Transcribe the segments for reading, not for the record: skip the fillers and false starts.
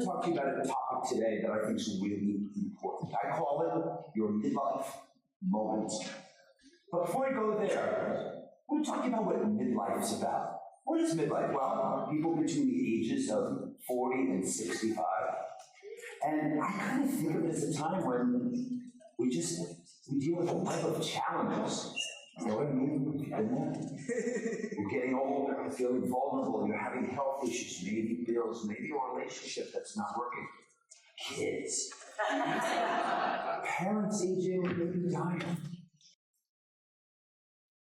talk to you about a topic today that I think is really important. I call it your midlife moment. But before I go there, I want to talk to you about what midlife is about. What is midlife? Well, people between the ages of 40 and 65. And I kind of think of it as a time when we deal with a life of challenges. You know what I mean? You're getting old, you're feeling vulnerable, you're having health issues, maybe bills, maybe a relationship that's not working. Kids. Parents aging, maybe dying.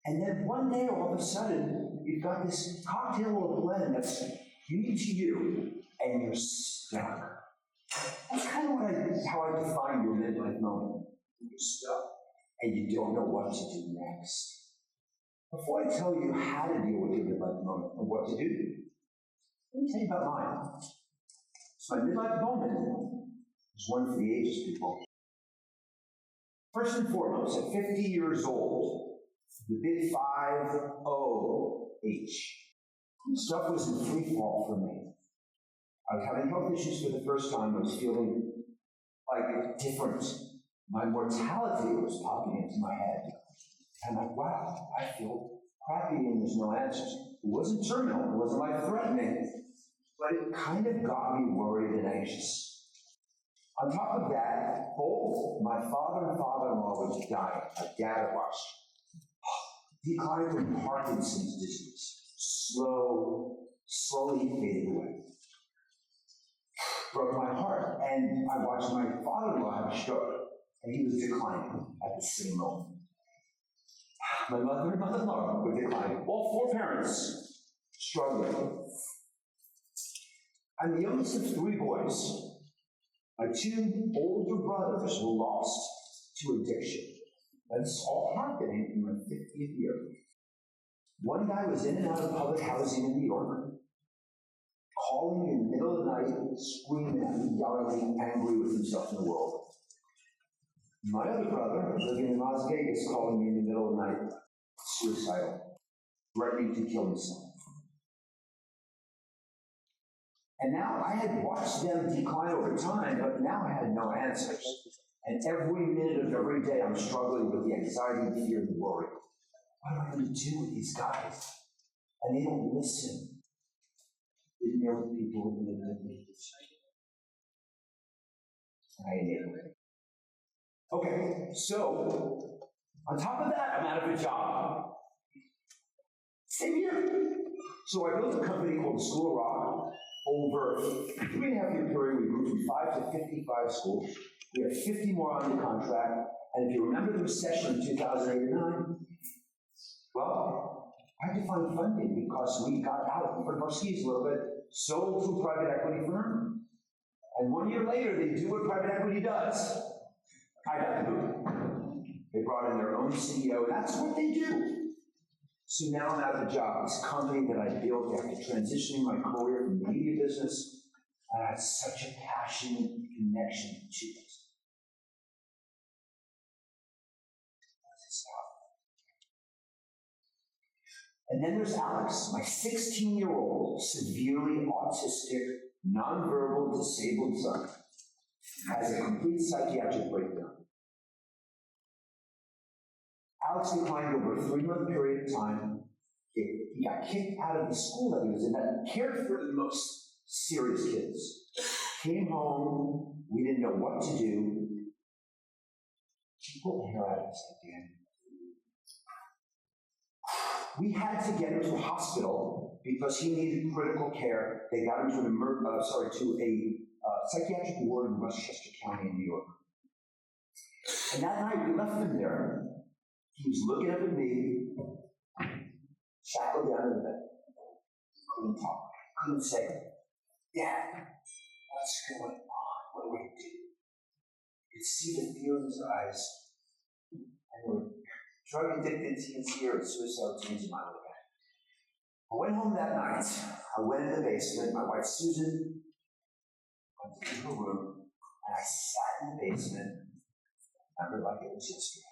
And then one day, all of a sudden, you've got this cocktail or blend that's unique to you, and you're stuck. That's kind of how I define your midlife moment. You're stuck, and you don't know what to do next. Before I tell you how to deal with your midlife moment and what to do, let me tell you about mine. So my midlife moment is one for the ages, people. First and foremost, at 50 years old, the big 5-0-H. Stuff was in free fall for me. I was having health issues for the first time. I was feeling like different. My mortality was popping into my head. And I'm like, wow, I feel crappy and there's no answers. It wasn't terminal, it wasn't life-threatening, but it kind of got me worried and anxious. On top of that, both my father and father-in-law was dying. My dad was. Decline from Parkinson's disease. Slowly fading away. Broke my heart. And I watched my father-in-law have a stroke. And he was declining at the same moment. My mother and mother-in-law were declining. All 4 parents struggling. I'm the youngest of 3 boys. My 2 older brothers were lost to addiction. That's all happening in my 50th year. One guy was in and out of public housing in New York, calling me in the middle of the night, screaming at me, yelling at me, angry with himself in the world. My other brother, living in Las Vegas, calling me in the middle of the night, suicidal, threatening to kill himself. And now I had watched them decline over time, but now I had no answers. And every minute of every day, I'm struggling with the anxiety, the fear, the worry. What am I going to do with these guys? And they don't listen. Didn't know the people who live in the I enable it. Okay, so on top of that, I'm out of a job. Same year. So I built a company called the School of Rock. Over a 3.5-year period, we grew from 5 to 55 schools. We had 50 more on the contract. And if you remember the recession of 2008 and 9, well, I had to find funding because we got out in front of our skis a little bit, sold to a private equity firm. And 1 year later, they do what private equity does. I got the boot. They brought in their own CEO, and that's what they do. So now I'm out of a job. This company that I built after transitioning my career from the media business, and I had such a passionate connection to it. And then there's Alex, my 16-year-old, severely autistic, nonverbal, disabled son, has a complete psychiatric breakdown. Alex declined over a 3-month period of time. He got kicked out of the school that he was in that cared for the most serious kids. Came home, we didn't know what to do. She pulled the hair out of his head, Dan. We had to get him to a hospital because he needed critical care. They got him to a psychiatric ward in Westchester County in New York. And that night, we left him there. He was looking up at me, shackled down in the bed. Couldn't talk. Couldn't say, Dad, what's going on? What do I do? You could see the fear in his eyes. And there were drug addicted teens here and suicidal teens in my little bed. I went home that night. I went in the basement. My wife, Susan, went to her room, and I sat in the basement. I remember like it was yesterday.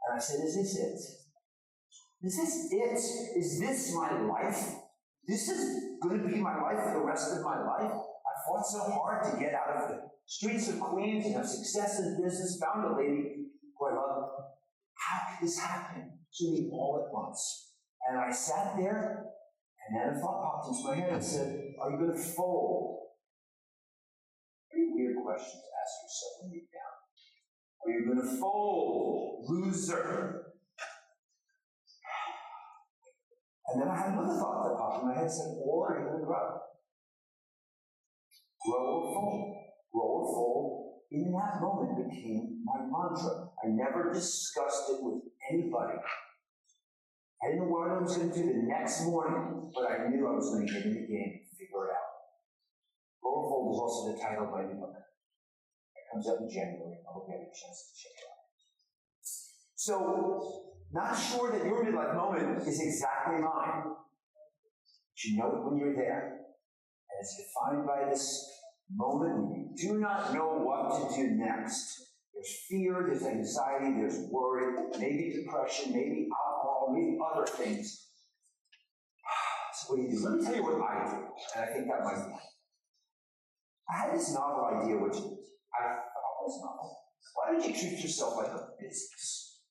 And I said, is this it? Is this it? Is this my life? This is going to be my life for the rest of my life? I fought so hard to get out of the streets of Queens and have success in business, found a lady who I love. How could this happen to me all at once? And I sat there, and then a thought popped into my head and said, are you going to fold? Pretty weird question to ask yourself when you're down. Are you going to fold, loser? And then I had another thought that popped in my head and said, or are you going to grow? Grow or fold. Grow or fold. In that moment became my mantra. I never discussed it with anybody. I didn't know what I was going to do the next morning, but I knew I was going to get in the game and figure it out. Grow or fold is also the title of my new book. It comes out in January. I hope you have a chance to check it out. So, not sure that your midlife moment is exactly mine. But you know it when you're there. And it's defined by this moment when you do not know what to do next. There's fear, there's anxiety, there's worry, maybe depression, maybe alcohol, maybe other things. So what do you do? Let me tell you what I do, and I think that might be. I had this novel idea, which I thought was novel. Why don't you treat yourself like a business?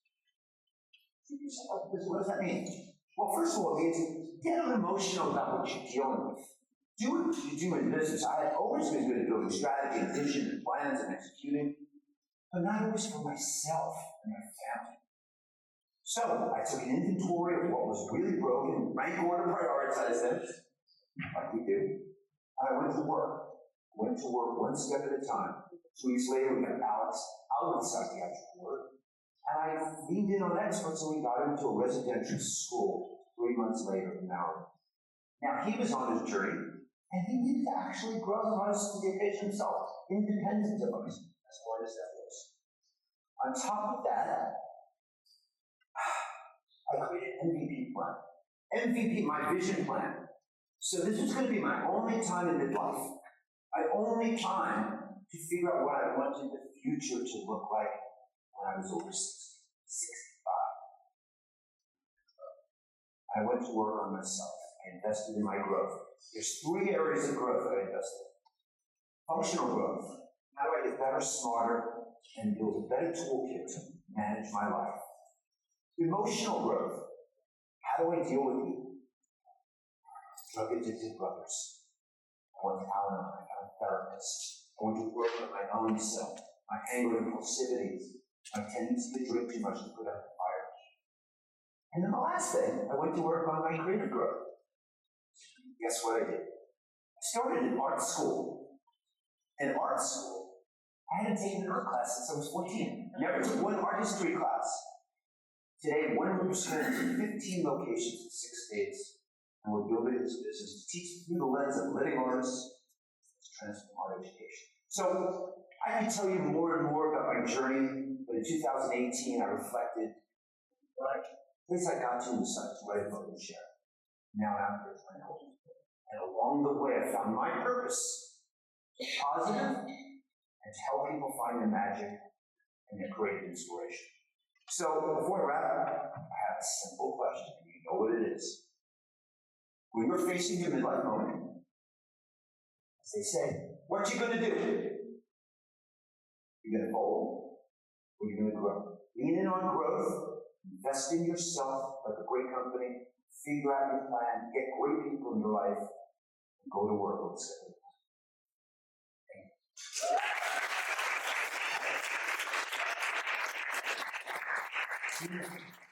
Treat yourself like a business. What does that mean? Well, first of all, it means get emotional about what you're dealing with. Do what you do in business. I had always been good at building strategy and vision and plans and executing, but not always for myself and my family. So I took an inventory of what was really broken, rank order, prioritize them, like we do, and I went to work. Went to work one step at a time. 2 weeks later, we got Alex out of the psychiatric ward, and I leaned in on experts, and we got him to a residential school 3 months later in Maryland. Now, he was on his journey, and he needed to actually grow and rise to the occasion himself, independent of us, as hard as that was. On top of that, I created an MVP plan. MVP, my vision plan. So this was going to be my only time in midlife, my only time to figure out what I wanted the future to look like when I was over 65. I went to work on myself. I invested in my growth. There's 3 areas of growth that I invested in. Functional growth. How do I get better, smarter, and build a better toolkit to manage my life? Emotional growth. How do I deal with you? Drug-addicted brothers. I went to Al-Anon. I found a therapist. I went to work on my own self, my anger and impulsivity, my tendency to drink too much to put out the fire. And then the last thing, I went to work on my creative growth. Guess what I did? I started in art school. In art school, I hadn't taken an art class since I was 14. I never took one art history class. Today, one group of students in 15 locations in 6 states, and we're building this business to teach through the lens of living artists to transform art education. So, I can tell you more and more about my journey, but in 2018, I reflected what place I got to decided to write a book and share. Now I'm here to my home. And along the way, I found my purpose, positive, and to help people find their magic and their creative inspiration. So, before I wrap up, I have a simple question. You know what it is. When you're facing your midlife moment, as they say, what you going to do? You're going to fold, or you're going to grow. Lean in on growth, invest in yourself like a great company, figure out your plan, get great people in your life, and go to work with it. Thank you.